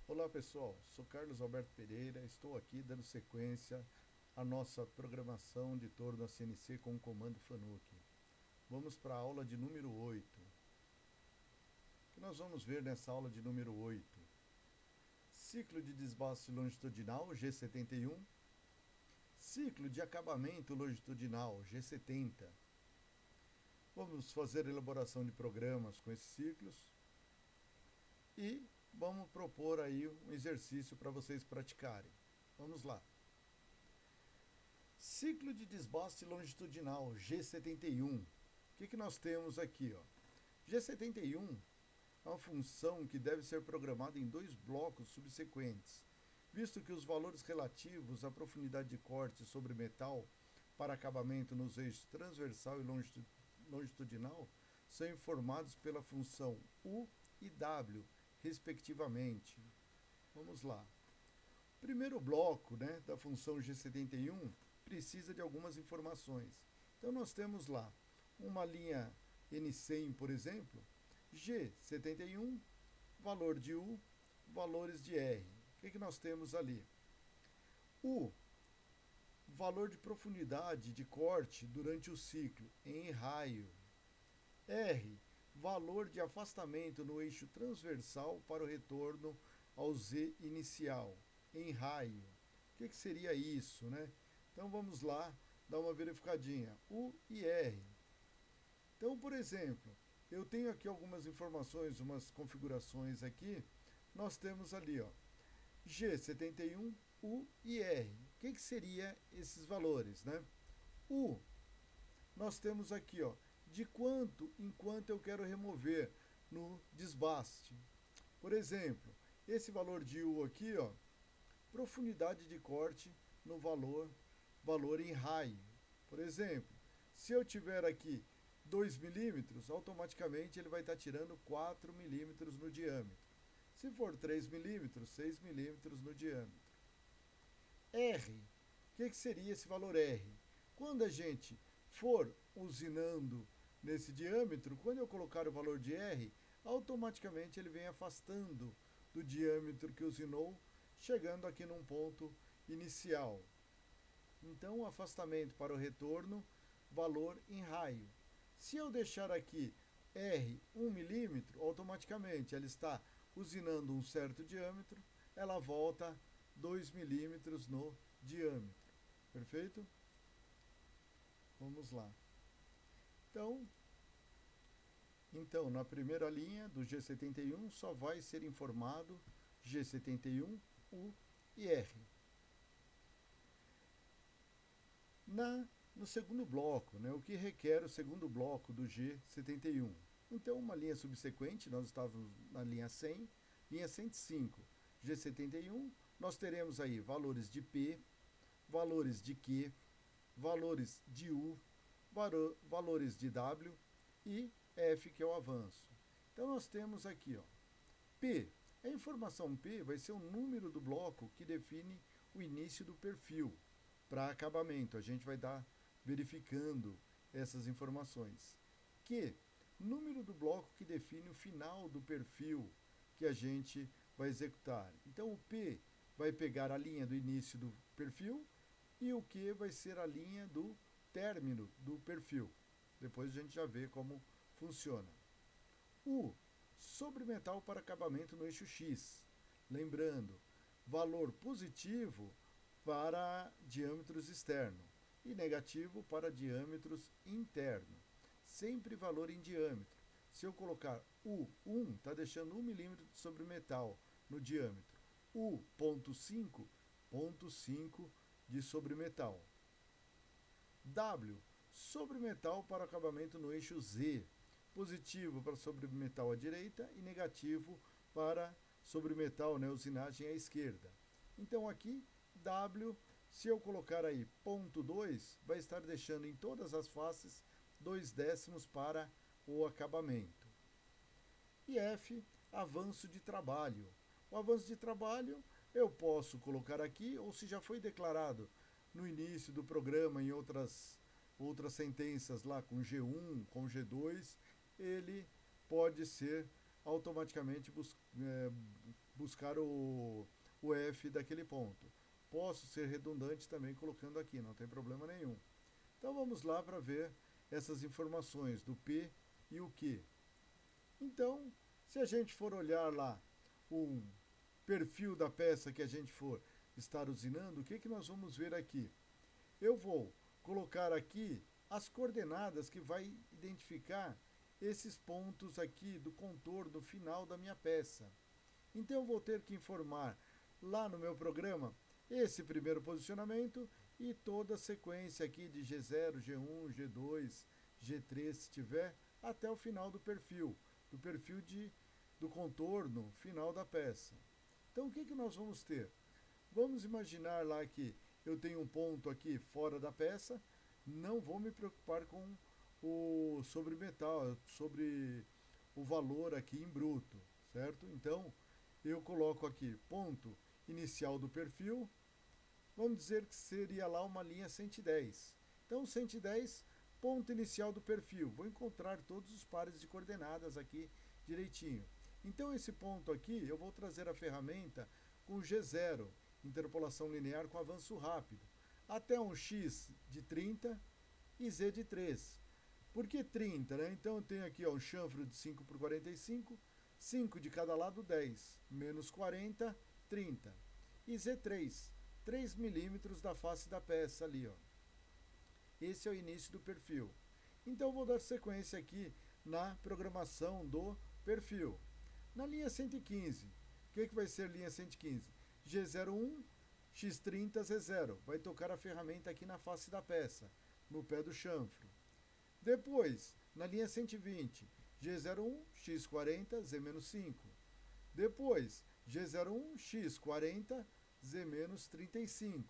Olá pessoal, sou Carlos Alberto Pereira, estou aqui dando sequência à nossa programação de torno a CNC com o comando FANUC. Vamos para a aula de número 8. O que nós vamos ver nessa aula de número 8? Ciclo de desbaste longitudinal, G71. Ciclo de acabamento longitudinal, G70. Vamos fazer elaboração de programas com esses ciclos. E vamos propor aí um exercício para vocês praticarem. Vamos lá. Ciclo de desbaste longitudinal, G71. O que nós temos aqui? G71 é uma função que deve ser programada em dois blocos subsequentes, visto que os valores relativos à profundidade de corte sobre metal para acabamento nos eixos transversal e longitudinal são informados pela função U e W, respectivamente. Vamos lá. O primeiro bloco, da função G71 precisa de algumas informações. Então nós temos lá uma linha N100, por exemplo, G71, valor de U, valores de R. O que nós temos ali? U, valor de profundidade de corte durante o ciclo em raio. R, valor de afastamento no eixo transversal para o retorno ao Z inicial, em raio. O que seria isso, Então vamos lá dar uma verificadinha. U e R. Então, por exemplo, eu tenho aqui algumas informações, umas configurações aqui. Nós temos ali, G71, U e R. O que seria esses valores, U, nós temos aqui, de quanto em quanto eu quero remover no desbaste. Por exemplo, esse valor de U aqui, profundidade de corte no valor em raio. Por exemplo, se eu tiver aqui 2 milímetros, automaticamente ele vai estar tirando 4 milímetros no diâmetro. Se for 3 milímetros, 6 milímetros no diâmetro. R, o que seria esse valor R? Quando a gente for usinando nesse diâmetro, quando eu colocar o valor de R, automaticamente ele vem afastando do diâmetro que usinou, chegando aqui num ponto inicial. Então, o afastamento para o retorno, valor em raio. Se eu deixar aqui R 1 milímetro, automaticamente ela está usinando um certo diâmetro, ela volta 2 milímetros no diâmetro. Perfeito? Vamos lá. Então, na primeira linha do G71 só vai ser informado G71, U e R. No segundo bloco, o que requer o segundo bloco do G71? Então, uma linha subsequente, nós estávamos na linha 100, linha 105, G71, nós teremos aí valores de P, valores de Q, valores de U, valores de W e F, que é o avanço. Então, nós temos aqui, P. A informação P vai ser o número do bloco que define o início do perfil. Para acabamento, a gente vai dar verificando essas informações. Q, número do bloco que define o final do perfil que a gente vai executar. Então, o P vai pegar a linha do início do perfil e o Q vai ser a linha do término do perfil. Depois a gente já vê como funciona. U, sobre metal para acabamento no eixo X. Lembrando, valor positivo para diâmetros externo e negativo para diâmetros interno. Sempre valor em diâmetro. Se eu colocar U1, está deixando 1 milímetro sobre metal no diâmetro. U.5, 0.5 de sobremetal. W, sobremetal para acabamento no eixo Z. Positivo para sobremetal à direita e negativo para sobremetal, usinagem à esquerda. Então aqui, W, se eu colocar aí 0.2, vai estar deixando em todas as faces 2 décimos para o acabamento. E F, avanço de trabalho. O avanço de trabalho eu posso colocar aqui, ou se já foi declarado no início do programa, em outras sentenças lá com G1, com G2, ele pode ser automaticamente buscar o F daquele ponto. Posso ser redundante também colocando aqui, não tem problema nenhum. Então vamos lá para ver essas informações do P e o Q. Então, se a gente for olhar lá um perfil da peça que a gente for estar usinando, o que nós vamos ver aqui? Eu vou colocar aqui as coordenadas que vai identificar esses pontos aqui do contorno final da minha peça. Então eu vou ter que informar lá no meu programa esse primeiro posicionamento e toda a sequência aqui de G0, G1, G2, G3, se tiver, até o final do perfil do contorno final da peça. Então o que nós vamos ter? Vamos imaginar lá que eu tenho um ponto aqui fora da peça, não vou me preocupar com o sobremetal, sobre o valor aqui em bruto, certo? Então eu coloco aqui ponto inicial do perfil, vamos dizer que seria lá uma linha 110. Então 110, ponto inicial do perfil, vou encontrar todos os pares de coordenadas aqui direitinho. Então esse ponto aqui eu vou trazer a ferramenta com G0, interpolação linear com avanço rápido, até um X de 30 e Z de 3. Por que 30, né? Então eu tenho aqui um chanfro de 5 por 45, 5 de cada lado 10, menos 40, 30. E Z3, 3 milímetros da face da peça ali, ó. Esse é o início do perfil. Então eu vou dar sequência aqui na programação do perfil. Na linha 115, o que vai ser linha 115? G01, X30, Z0. Vai tocar a ferramenta aqui na face da peça, no pé do chanfro. Depois, na linha 120, G01, X40, Z-5. Depois, G01, X40, Z-35.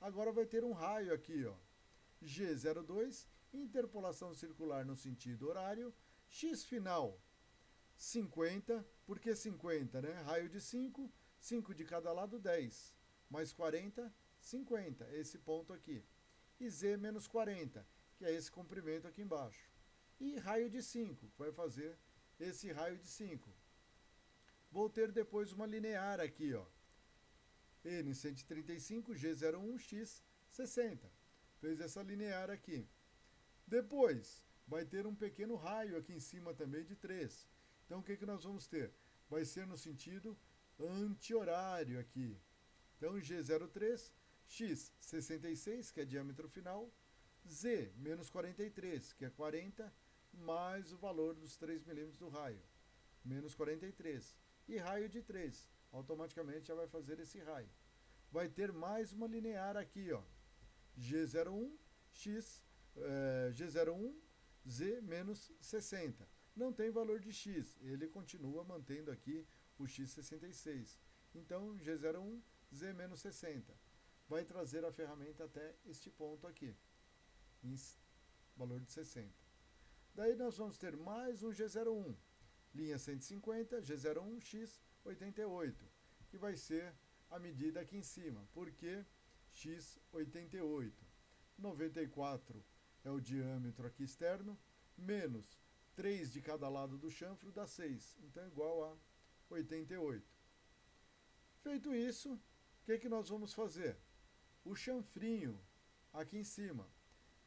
Agora vai ter um raio aqui, ó. G02, interpolação circular no sentido horário, X final 50, por que 50, né? Raio de 5, 5 de cada lado 10, mais 40, 50, esse ponto aqui. E Z menos 40, que é esse comprimento aqui embaixo. E raio de 5, vai fazer esse raio de 5. Vou ter depois uma linear aqui, ó. N135, G01, X 60. Fez essa linear aqui. Depois, vai ter um pequeno raio aqui em cima também de 3. Então, o que nós vamos ter? Vai ser no sentido anti-horário aqui. Então, G03, X 66, que é diâmetro final, Z menos 43, que é 40, mais o valor dos 3 milímetros do raio, menos 43. E raio de 3, automaticamente já vai fazer esse raio. Vai ter mais uma linear aqui, ó. G01, G01, Z menos 60. Não tem valor de X, ele continua mantendo aqui o X66. Então, G01, Z menos 60. Vai trazer a ferramenta até este ponto aqui, em valor de 60. Daí nós vamos ter mais um G01, linha 150, G01, X 88, que vai ser a medida aqui em cima. Por que X 88? 94 é o diâmetro aqui externo, menos 3 de cada lado do chanfro dá 6, então é igual a 88. Feito isso, o que nós vamos fazer? O chanfrinho aqui em cima,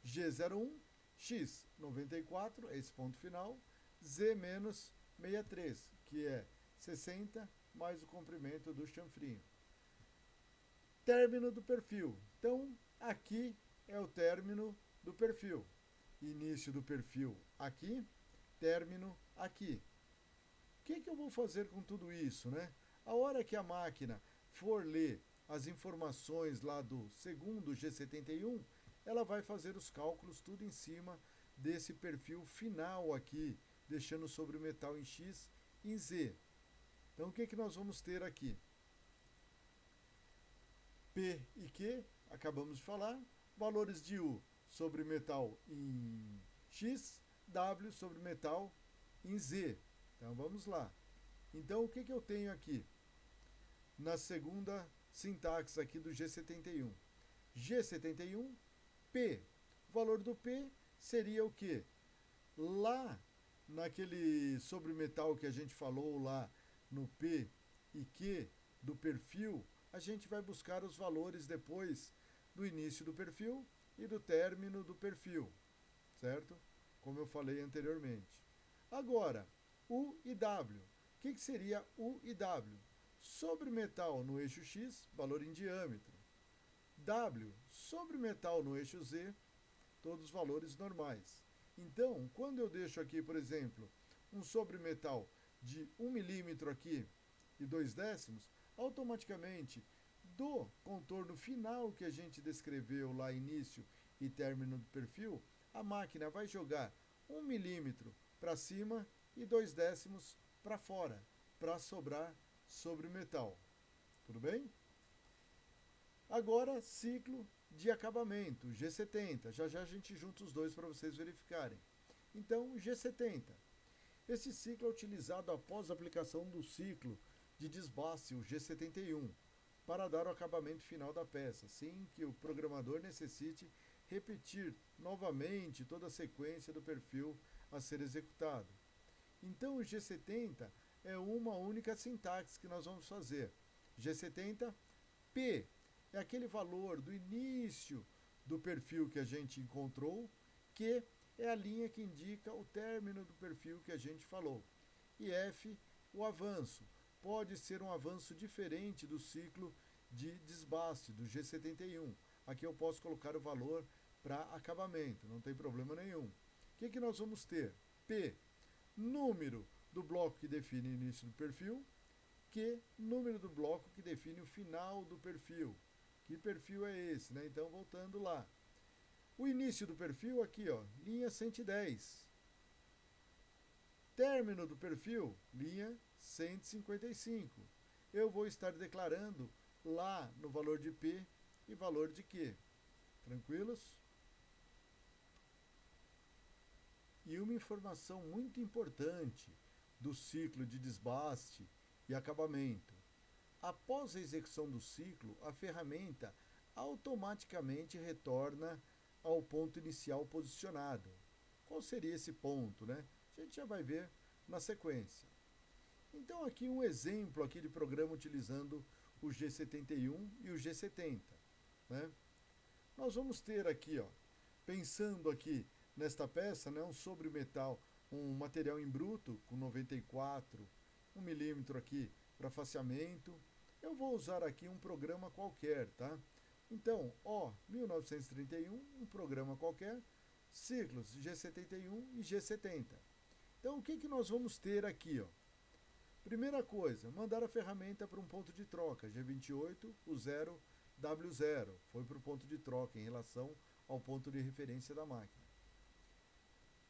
G01, X 94, esse ponto final, Z menos 63, que é 60 mais o comprimento do chanfrinho. Término do perfil. Então, aqui é o término do perfil. Início do perfil aqui, término aqui. O que eu vou fazer com tudo isso, né? A hora que a máquina for ler as informações lá do segundo G71, ela vai fazer os cálculos tudo em cima desse perfil final aqui, deixando sobre o metal em X e em Z. Então, o que nós vamos ter aqui? P e Q, acabamos de falar, valores de U sobre metal em X, W sobre metal em Z. Então, vamos lá. Então, o que eu tenho aqui? Na segunda sintaxe aqui do G71. G71, P. O valor do P seria o quê? Lá naquele sobremetal que a gente falou lá no P e Q do perfil, a gente vai buscar os valores depois do início do perfil e do término do perfil, certo? Como eu falei anteriormente. Agora, U e W. O que seria U e W? Sobre metal no eixo X, valor em diâmetro. W sobre metal no eixo Z, todos os valores normais. Então, quando eu deixo aqui, por exemplo, um sobre metal de 1 milímetro aqui e 2/10, automaticamente do contorno final que a gente descreveu lá, início e término do perfil, a máquina vai jogar 1 milímetro para cima e 2/10 para fora, para sobrar sobre metal. Tudo bem? Agora, ciclo de acabamento, G70. Já já a gente junta os dois para vocês verificarem. Então, G70. Esse ciclo é utilizado após a aplicação do ciclo de desbaste, o G71, para dar o acabamento final da peça, sem que o programador necessite repetir novamente toda a sequência do perfil a ser executado. Então, o G70 é uma única sintaxe que nós vamos fazer. G70, P é aquele valor do início do perfil que a gente encontrou, Q é a linha que indica o término do perfil que a gente falou. E F, o avanço. Pode ser um avanço diferente do ciclo de desbaste, do G71. Aqui eu posso colocar o valor para acabamento, não tem problema nenhum. O que nós vamos ter? P, número do bloco que define o início do perfil. Q, número do bloco que define o final do perfil. Que perfil é esse, né? Então, voltando lá. O início do perfil aqui, ó, linha 110. Término do perfil, linha 155. Eu vou estar declarando lá no valor de P e valor de Q. Tranquilos? E uma informação muito importante do ciclo de desbaste e acabamento. Após a execução do ciclo, a ferramenta automaticamente retorna ao ponto inicial posicionado. Qual seria esse ponto, né? A gente já vai ver na sequência. Então aqui um exemplo aqui de programa utilizando o G71 e o G70, né? Nós vamos ter aqui, ó, pensando aqui nesta peça, né, um sobre metal, um material em bruto com 94, 1 milímetro aqui para faceamento. Eu vou usar aqui um programa qualquer, tá? Então, ó, 1931, um programa qualquer, ciclos G71 e G70. Então, o que nós vamos ter aqui, ó? Primeira coisa, mandar a ferramenta para um ponto de troca, G28, o 0W0, foi para o ponto de troca em relação ao ponto de referência da máquina.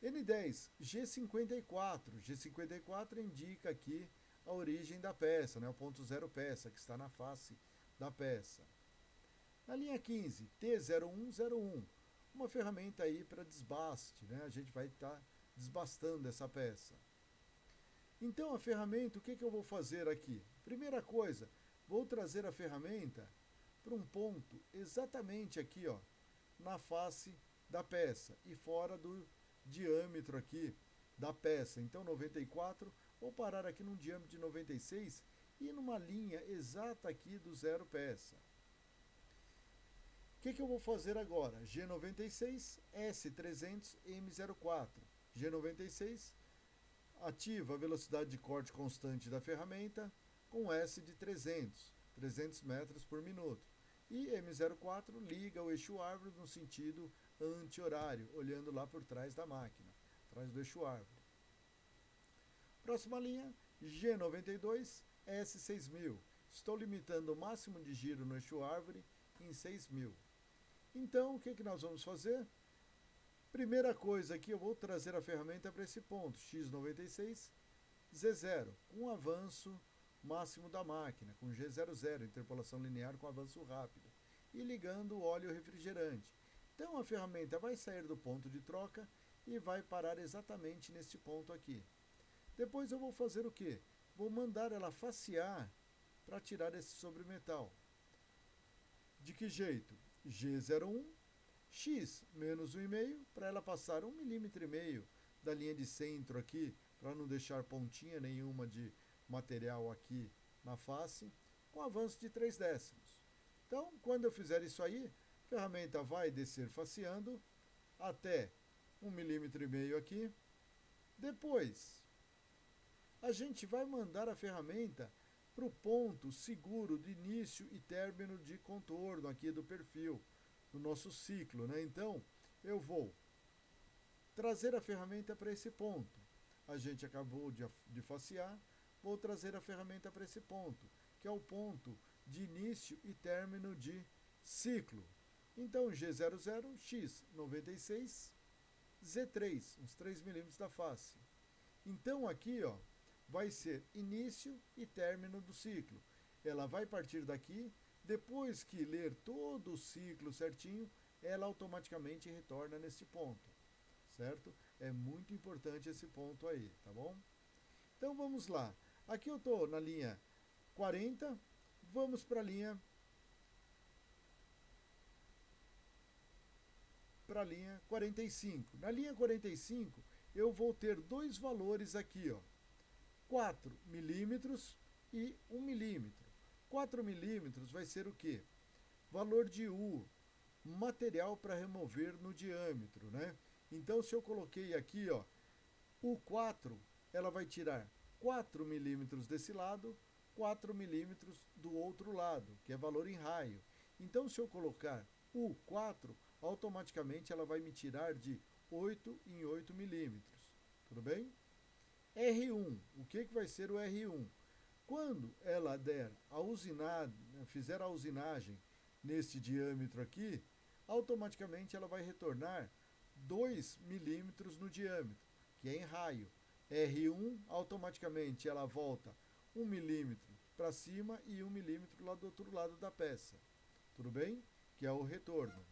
N10, G54. G54 indica aqui a origem da peça, né? O ponto 0 peça, que está na face da peça. Na linha 15, T0101, uma ferramenta aí para desbaste, né? A gente vai estar desbastando essa peça. Então a ferramenta, o que eu vou fazer aqui? Primeira coisa, vou trazer a ferramenta para um ponto exatamente aqui, ó, na face da peça e fora do diâmetro aqui da peça. Então 94, vou parar aqui num diâmetro de 96 e numa linha exata aqui do 0 peça. O que eu vou fazer agora? G96, S300, M04. G96 ativa a velocidade de corte constante da ferramenta com S de 300 metros por minuto. E M04 liga o eixo árvore no sentido anti-horário, olhando lá por trás da máquina, atrás do eixo árvore. Próxima linha, G92, S6000. Estou limitando o máximo de giro no eixo árvore em 6.000. Então, o que nós vamos fazer? Primeira coisa aqui, eu vou trazer a ferramenta para esse ponto, X96, Z0, com avanço máximo da máquina, com G00, interpolação linear com avanço rápido, e ligando o óleo refrigerante. Então a ferramenta vai sair do ponto de troca e vai parar exatamente nesse ponto aqui. Depois eu vou fazer o quê? Vou mandar ela facear para tirar esse sobremetal. De que jeito? G01, X menos 1,5, para ela passar 1,5 milímetro da linha de centro aqui, para não deixar pontinha nenhuma de material aqui na face com avanço de 3 décimos. Então, quando eu fizer isso aí, a ferramenta vai descer faceando até 1,5 mm aqui. Depois, a gente vai mandar a ferramenta para o ponto seguro de início e término de contorno aqui do perfil, do nosso ciclo, né? Então, eu vou trazer a ferramenta para esse ponto. A gente acabou de facear, vou trazer a ferramenta para esse ponto, que é o ponto de início e término de ciclo. Então, G00, X96, Z3, uns 3 milímetros da face. Então, aqui, ó, vai ser início e término do ciclo. Ela vai partir daqui, depois que ler todo o ciclo certinho, ela automaticamente retorna nesse ponto, certo? É muito importante esse ponto aí, tá bom? Então vamos lá. Aqui eu estou na linha 40, vamos para a linha 45. Na linha 45, eu vou ter dois valores aqui, ó, 4 milímetros e 1 milímetro. 4 milímetros vai ser o quê? Valor de U, material para remover no diâmetro, né? Então, se eu coloquei aqui, ó, U4, ela vai tirar 4 milímetros desse lado, 4 milímetros do outro lado, que é valor em raio. Então, se eu colocar U4, automaticamente ela vai me tirar de 8 em 8 milímetros. Tudo bem? R1, o que vai ser o R1? Quando ela fizer a usinagem nesse diâmetro aqui, automaticamente ela vai retornar 2 milímetros no diâmetro, que é em raio. R1, automaticamente ela volta 1 milímetro para cima e 1 milímetro lá do outro lado da peça. Tudo bem? Que é o retorno.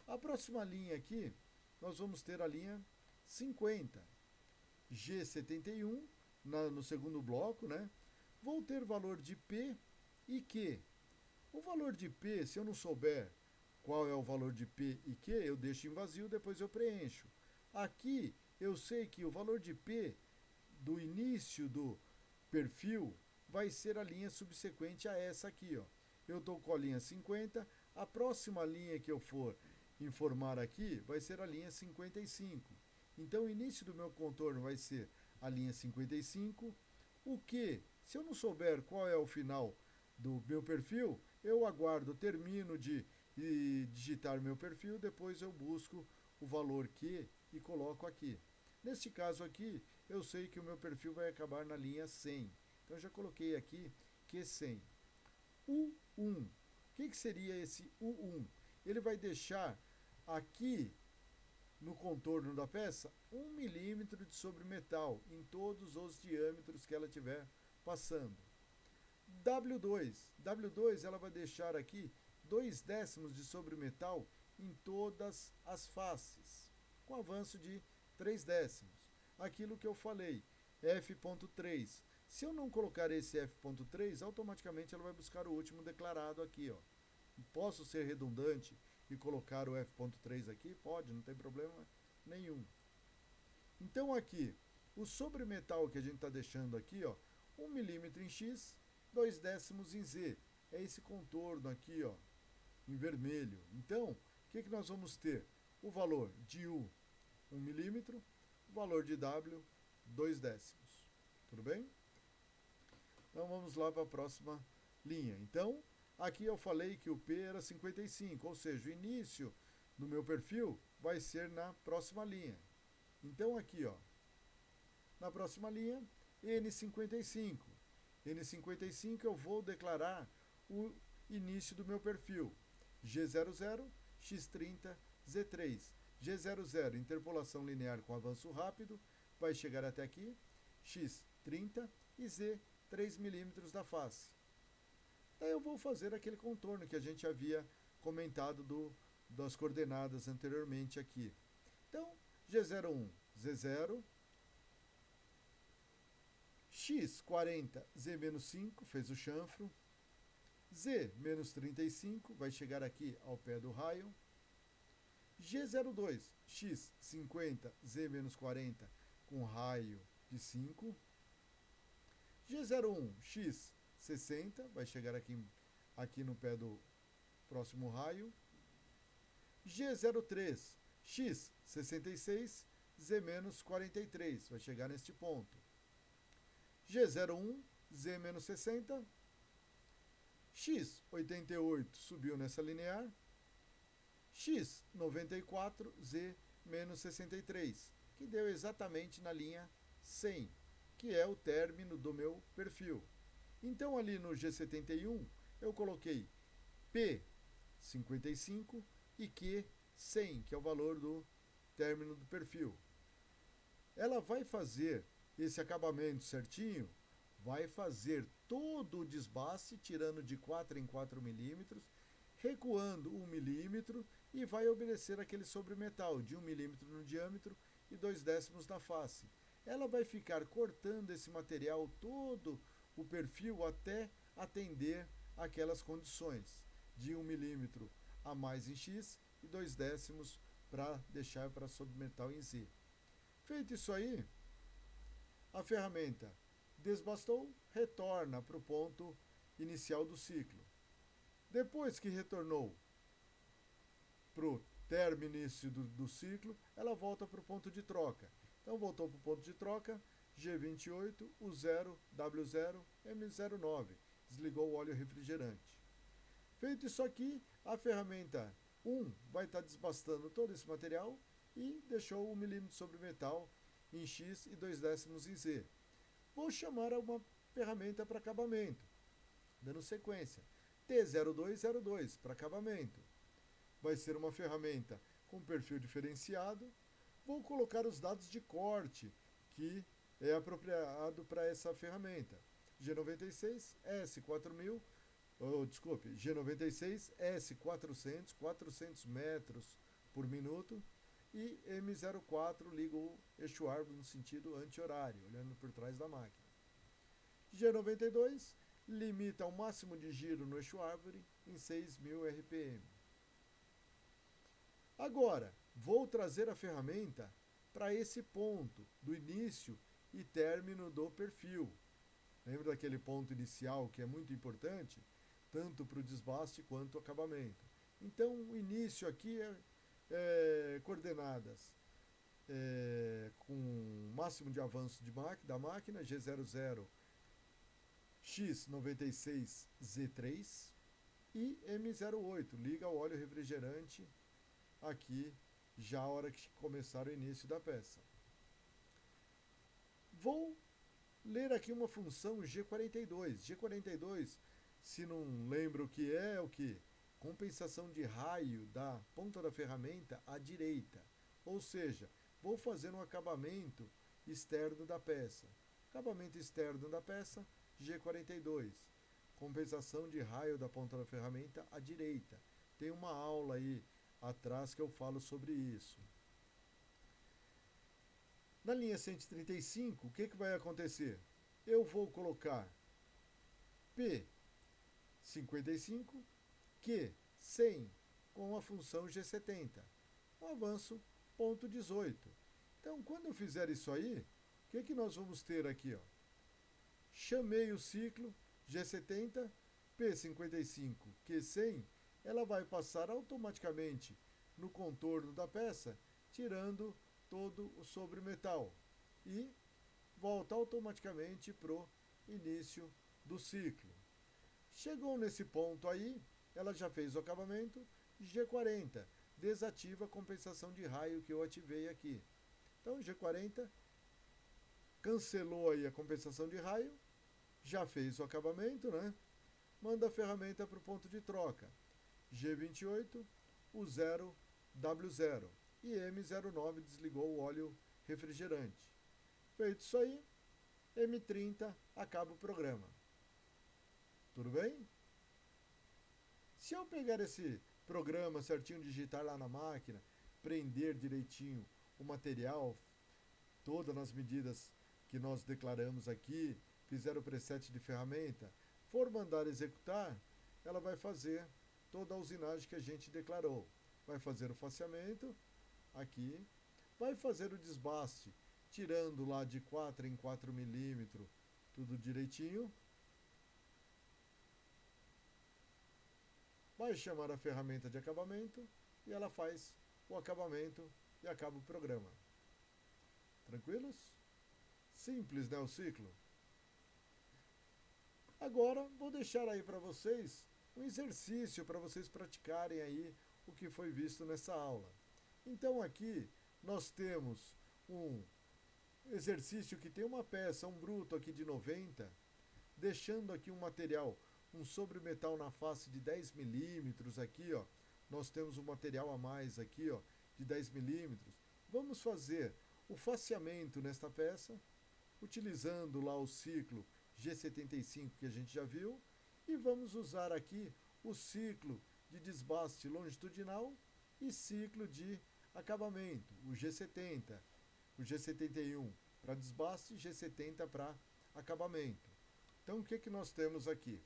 A próxima linha aqui, nós vamos ter a linha 50. G71, no segundo bloco, né? Vou ter valor de P e Q. O valor de P, se eu não souber qual é o valor de P e Q, eu deixo em vazio, depois eu preencho. Aqui, eu sei que o valor de P do início do perfil vai ser a linha subsequente a essa aqui, ó. Eu estou com a linha 50, a próxima linha que eu for informar aqui vai ser a linha 55. Então, o início do meu contorno vai ser a linha 55. O que, se eu não souber qual é o final do meu perfil, eu aguardo, termino de digitar meu perfil, depois eu busco o valor Q e coloco aqui. Neste caso aqui, eu sei que o meu perfil vai acabar na linha 100. Então, eu já coloquei aqui Q100. U1. O que seria esse U1? Ele vai deixar aqui no contorno da peça 1 milímetro de sobremetal em todos os diâmetros que ela estiver passando. W2 ela vai deixar aqui 2 décimos de sobremetal em todas as faces, com avanço de 3 décimos. Aquilo que eu falei, F.3. Se eu não colocar esse F.3, automaticamente ela vai buscar o último declarado aqui, ó. Posso ser redundante e colocar o F.3 aqui? Pode, não tem problema nenhum. Então aqui, o sobremetal que a gente está deixando aqui, ó, 1 milímetro em X, 2 décimos em Z. É esse contorno aqui, ó, em vermelho. Então, o que nós vamos ter? O valor de U, 1 milímetro, o valor de W, 2 décimos. Tudo bem? Então vamos lá para a próxima linha. Então, aqui eu falei que o P era 55, ou seja, o início do meu perfil vai ser na próxima linha. Então aqui, ó, na próxima linha, N55. N55 eu vou declarar o início do meu perfil. G00, X30, Z3. G00, interpolação linear com avanço rápido, vai chegar até aqui, X30 e Z, 3 milímetros da face. Daí eu vou fazer aquele contorno que a gente havia comentado das coordenadas anteriormente aqui. Então, G01, Z0, X40, Z-5, fez o chanfro, Z-35, vai chegar aqui ao pé do raio, G02, X50, Z-40, com raio de 5, G01, X 60, vai chegar aqui no pé do próximo raio. G03, X 66, Z menos 43, vai chegar neste ponto. G01, Z menos 60, X 88 subiu nessa linear, X 94, Z menos 63, que deu exatamente na linha 100, que é o término do meu perfil. Então ali no G71 eu coloquei P 55 e Q 100, que é o valor do término do perfil. Ela vai fazer esse acabamento certinho, vai fazer todo o desbaste, tirando de 4 em 4 milímetros, recuando 1 milímetro e vai obedecer aquele sobremetal de 1 milímetro no diâmetro e 2/10 na face. Ela vai ficar cortando esse material todo, o perfil, até atender aquelas condições de 1 milímetro a mais em X e 2/10 para deixar para sobremetal em Z. Feito isso aí, a ferramenta desbastou, retorna para o ponto inicial do ciclo. Depois que retornou para o término início do ciclo, ela volta para o ponto de troca. Então voltou para o ponto de troca, G28, U0, W0, M09. Desligou o óleo refrigerante. Feito isso aqui, a ferramenta 1 vai estar desbastando todo esse material e deixou 1 milímetro sobre metal em X e 2/10 em Z. Vou chamar uma ferramenta para acabamento, dando sequência. T0202 para acabamento. Vai ser uma ferramenta com perfil diferenciado. Vou colocar os dados de corte que é apropriado para essa ferramenta. G96, S4000, G96, S400, 400 metros por minuto. E M04 liga o eixo árvore no sentido anti-horário, olhando por trás da máquina. G92 limita o máximo de giro no eixo árvore em 6.000 RPM. Agora, vou trazer a ferramenta para esse ponto do início e término do perfil. Lembra daquele ponto inicial que é muito importante, tanto para o desbaste quanto o acabamento. Então, o início aqui é coordenadas com máximo de avanço da máquina, G00, X96, Z3 e M08, liga o óleo refrigerante aqui já a hora que começar o início da peça. Vou ler aqui uma função G42. G42, se não lembra o que é, o que? Compensação de raio da ponta da ferramenta à direita. Ou seja, vou fazer um acabamento externo da peça. Acabamento externo da peça, G42. Compensação de raio da ponta da ferramenta à direita. Tem uma aula aí atrás que eu falo sobre isso. Na linha 135, o que vai acontecer? Eu vou colocar P55, Q100 com a função G70. Avanço ponto 18. Então, quando eu fizer isso aí, o que nós vamos ter aqui? Ó? Chamei o ciclo G70, P55, Q100, ela vai passar automaticamente no contorno da peça, tirando todo o sobremetal e volta automaticamente para o início do ciclo. Chegou nesse ponto aí, ela já fez o acabamento, G40, desativa a compensação de raio que eu ativei aqui. Então, G40 cancelou aí a compensação de raio, já fez o acabamento, né? Manda a ferramenta para o ponto de troca. G28, U0, W0 e M09 desligou o óleo refrigerante. Feito isso aí, M30 acaba o programa. Tudo bem? Se eu pegar esse programa certinho, digitar lá na máquina, prender direitinho o material, todas nas medidas que nós declaramos aqui, fizer o preset de ferramenta, for mandar executar, ela vai fazer toda a usinagem que a gente declarou. Vai fazer o faceamento aqui, vai fazer o desbaste, tirando lá de 4 em 4 milímetros, tudo direitinho. vai chamar a ferramenta de acabamento e ela faz o acabamento e acaba o programa. Tranquilos? Simples, né, o ciclo? Agora, vou deixar aí para vocês um exercício para vocês praticarem aí o que foi visto nessa aula. Então aqui nós temos um exercício que tem uma peça, um bruto aqui de 90, deixando aqui um material, um sobremetal na face de 10 milímetros aqui, ó. Nós temos um material a mais aqui, ó, de 10 milímetros. Vamos fazer o faceamento nesta peça, utilizando lá o ciclo G75 que a gente já viu, e vamos usar aqui o ciclo de desbaste longitudinal e ciclo de acabamento, o G70, o G71 para desbaste e G70 para acabamento. Então o que nós temos aqui?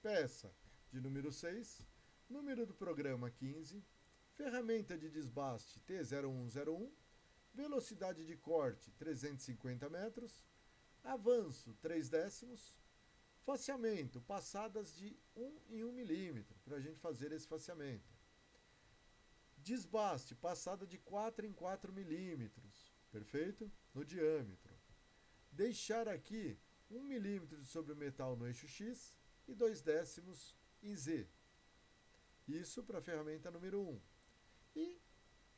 Peça de número 6, número do programa 15, ferramenta de desbaste T0101, velocidade de corte 350 metros, avanço 3 décimos, faceamento, passadas de 1 em 1 milímetro, para a gente fazer esse faceamento. Desbaste, passada de 4 em 4 milímetros, perfeito? No diâmetro. Deixar aqui 1 milímetro de sobremetal no eixo X e 2 décimos em Z. Isso para a ferramenta número 1. E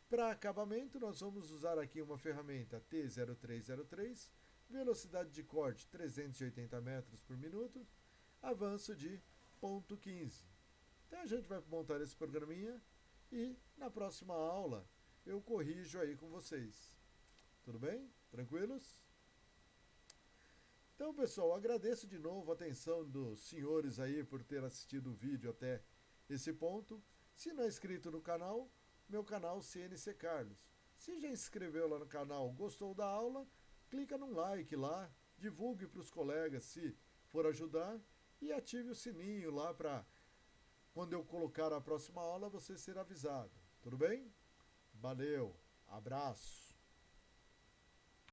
para acabamento, nós vamos usar aqui uma ferramenta T0303, velocidade de corte 380 metros por minuto, avanço de 0,15. Então a gente vai montar esse programinha e na próxima aula eu corrijo aí com vocês. Tudo bem? Tranquilos? Então, pessoal, agradeço de novo a atenção dos senhores aí por ter assistido o vídeo até esse ponto. Se não é inscrito no canal, meu canal CNC Carlos. Se já inscreveu lá no canal, gostou da aula, clica no like lá, divulgue para os colegas se for ajudar e ative o sininho lá para quando eu colocar a próxima aula você ser avisado. Tudo bem? Valeu, abraço!